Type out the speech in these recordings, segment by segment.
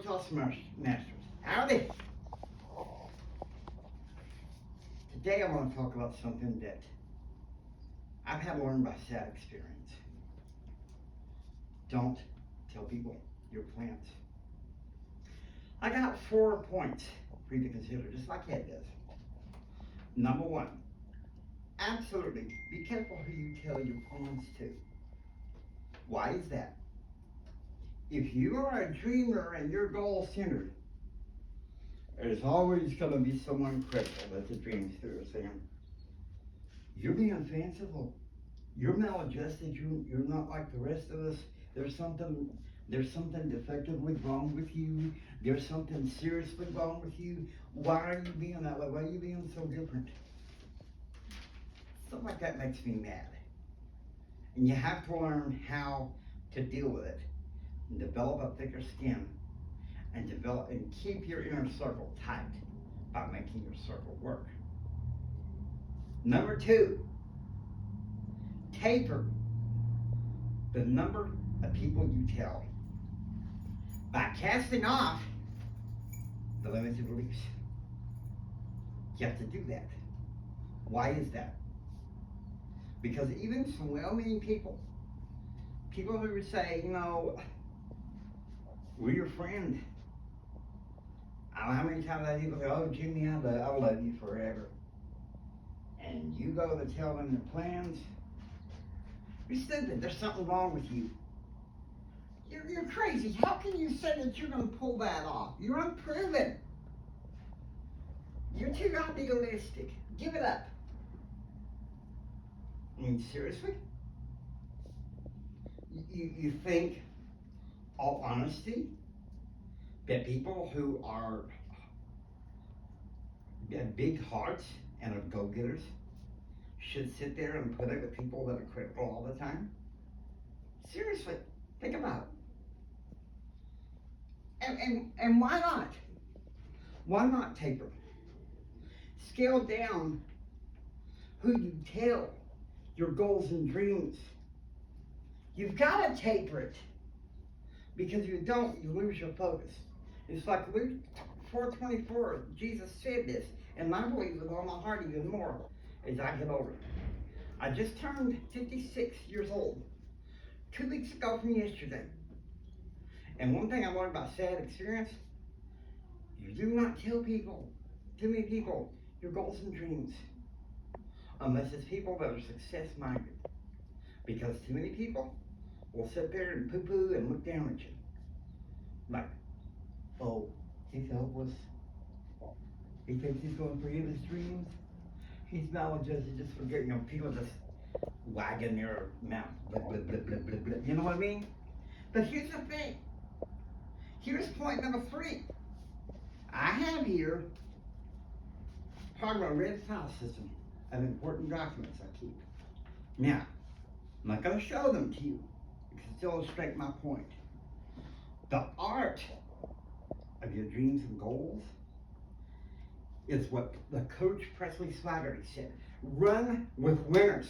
fellow Toastmasters. Howdy. Today I want to talk about something that I've had to learn by sad experience. Don't tell people your plans. I got 4 points for you to consider, just like Ed does. Number 1, absolutely be careful who you tell your plans to. Why is that? If you are a dreamer and you're goal-centered, there's always going to be someone critical that the dreams through saying, you're being fanciful. You're maladjusted. You're not like the rest of us. There's something defectively wrong with you. There's something seriously wrong with you. Why are you being that way? Why are you being so different? Something like that makes me mad. And you have to learn how to deal with it and develop a thicker skin and develop and keep your inner circle tight by making your circle work. Number 2, taper the number of people you tell by casting off the limited beliefs. You have to do that. Why is that? Because even some well-meaning people who would say, you know, we're your friend. I don't know how many times I people say, oh, Jimmy, I love you forever. And you go to tell them their plans. You're stupid. There's something wrong with you. You're crazy. How can you say that you're going to pull that off? You're unproven. You're too idealistic. Give it up. I mean, seriously? You think, all honesty, that people who have big hearts and are go-getters should sit there and put up with people that are critical all the time? Seriously, think about it. And why not? Why not taper? Scale down who you tell your goals and dreams. You've got to taper it, because if you don't, you lose your focus. It's like Luke 4:24. Jesus said this, and I believe with all my heart even more as I get older. I just turned 56 years old 2 weeks ago from yesterday. And one thing I learned about sad experience, you do not tell people, too many people, your goals and dreams, unless it's people that are success-minded. Because too many people will sit there and poo-poo and look down at you. Like, oh, he's hopeless. He thinks he's going to forget his dreams. He's maladjusted, just forget, you know, people just wagging their mouth, blah, blah, blah, blah, blah, blah. You know what I mean? But here's the thing. Here's point number 3. I have here part of a red file system of important documents I keep. Now, I'm not going to show them to you because to illustrate my point. The art of your dreams and goals is what the coach Presley Slattery said. Run with winners.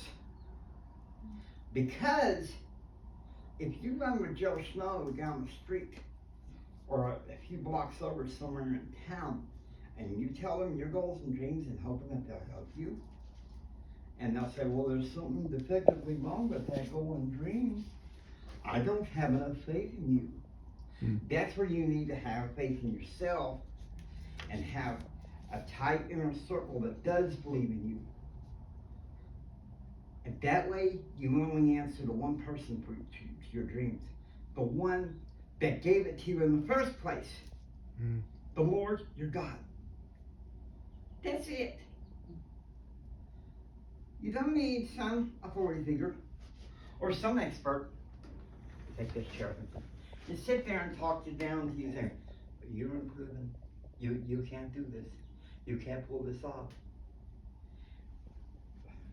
Because if you run with Joe Snow down the street or a few blocks over somewhere in town and you tell them your goals and dreams and hoping that they'll help you, and they'll say, well, there's something defectively wrong with that goal and dream. I don't have enough faith in you. That's where you need to have faith in yourself and have a tight inner circle that does believe in you. And that way, you only answer to one person to your dreams. The one that gave it to you in the first place. The Lord, your God. That's it. You don't need some authority figure or some expert. Take this chair. And sit there and talk you down to you saying, you're unproven. You can't do this. You can't pull this off.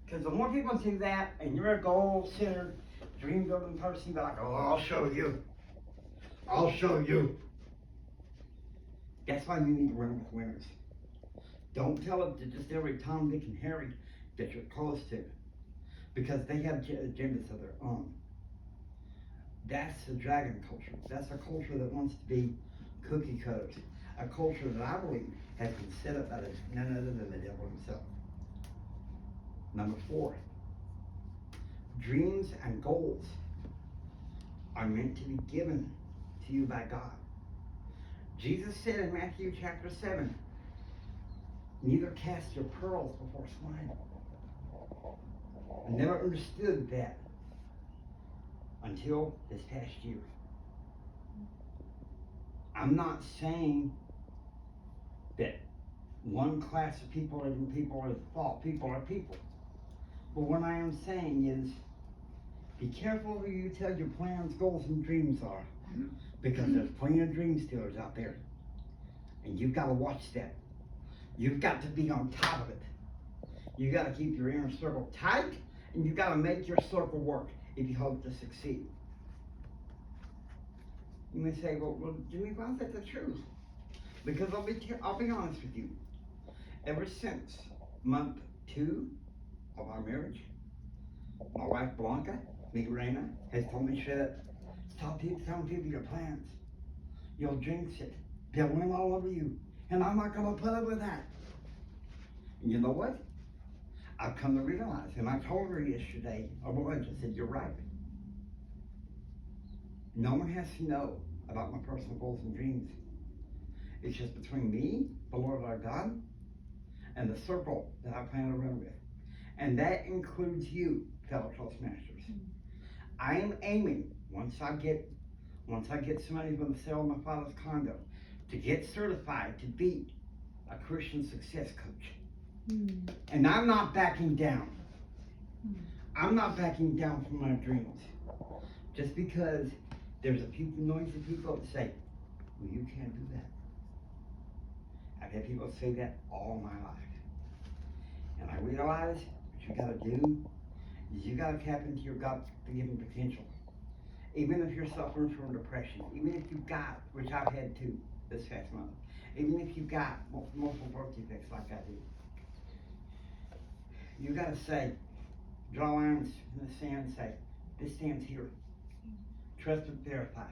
Because the more people do that, and you're a goal-centered, dream-building person, they're like, oh, I'll show you. I'll show you. That's why you need to run with winners. Don't tell it to just every Tom, Dick, and Harry that you're close to, because they have agendas of their own. That's the dragon culture. That's a culture that wants to be cookie cutters, a culture that I believe has been set up by none other than the devil himself. Number 4, dreams and goals are meant to be given to you by God. Jesus said in Matthew chapter 7, neither cast your pearls before swine. I never understood that until this past year. I'm not saying that one class of people are people are fault. People are people. But what I am saying is, be careful who you tell your plans, goals, and dreams are. Because there's plenty of dream stealers out there. And you've got to watch that. You've got to be on top of it. You've got to keep your inner circle tight, and you've got to make your circle work if you hope to succeed. You may say, well Jimmy, why is that the truth? Because I'll be honest with you. Ever since month 2 of our marriage, my wife Blanca, me Reina, has told me straight up, stop telling people your plans. You'll jinx it. They'll win all over you. And I'm not going to put up with that. And you know what? I've come to realize, and I told her yesterday, I said, you're right. No one has to know about my personal goals and dreams. It's just between me, the Lord our God, and the circle that I plan to run with. And that includes you, fellow Toastmasters. I am aiming, once I get some money from the sale of my father's condo, to get certified to be a Christian success coach. And I'm not backing down. I'm not backing down from my dreams. Just because there's a few noisy people that say, well, you can't do that. I've had people say that all my life. And I realize what you gotta do is you gotta tap into your God-given potential. Even if you're suffering from depression, even if you've got, which I've had too this past month, even if you've got multiple birth defects like I do, you gotta say, draw lines in the sand and say, this stands here. Trust and verify.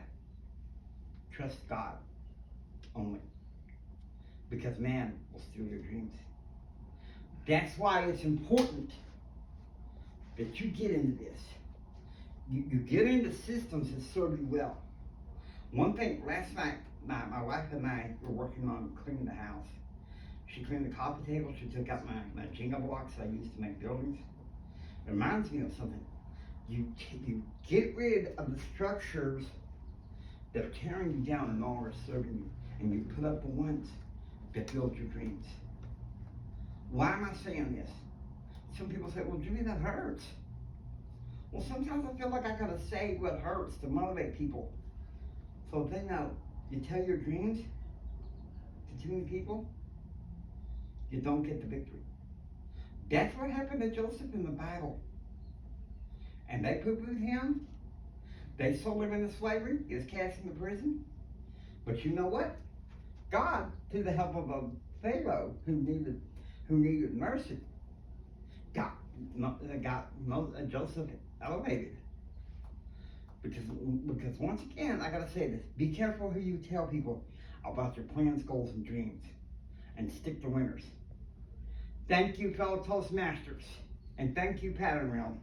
Trust God only. Because man will steal your dreams. That's why it's important that you get into this. You get into systems that serve you well. One thing, last night, my wife and I were working on cleaning the house. She cleaned the coffee table. She took out my Jenga blocks I used to make buildings. It reminds me of something. You get rid of the structures that are tearing you down and no longer serving you, and you put up the ones that build your dreams. Why am I saying this? Some people say, well, Jimmy, that hurts. Well, sometimes I feel like I gotta say what hurts to motivate people. So they know, you tell your dreams to too many people, you don't get the victory. That's what happened to Joseph in the Bible. And they poo-pooed him. They sold him into slavery. He was cast into prison. But you know what? God, through the help of a Pharaoh who needed mercy, got Joseph elevated. Because once again, I gotta say this: be careful who you tell people about your plans, goals, and dreams, and stick to winners. Thank you, fellow Toastmasters, and thank you, Pattern Realm.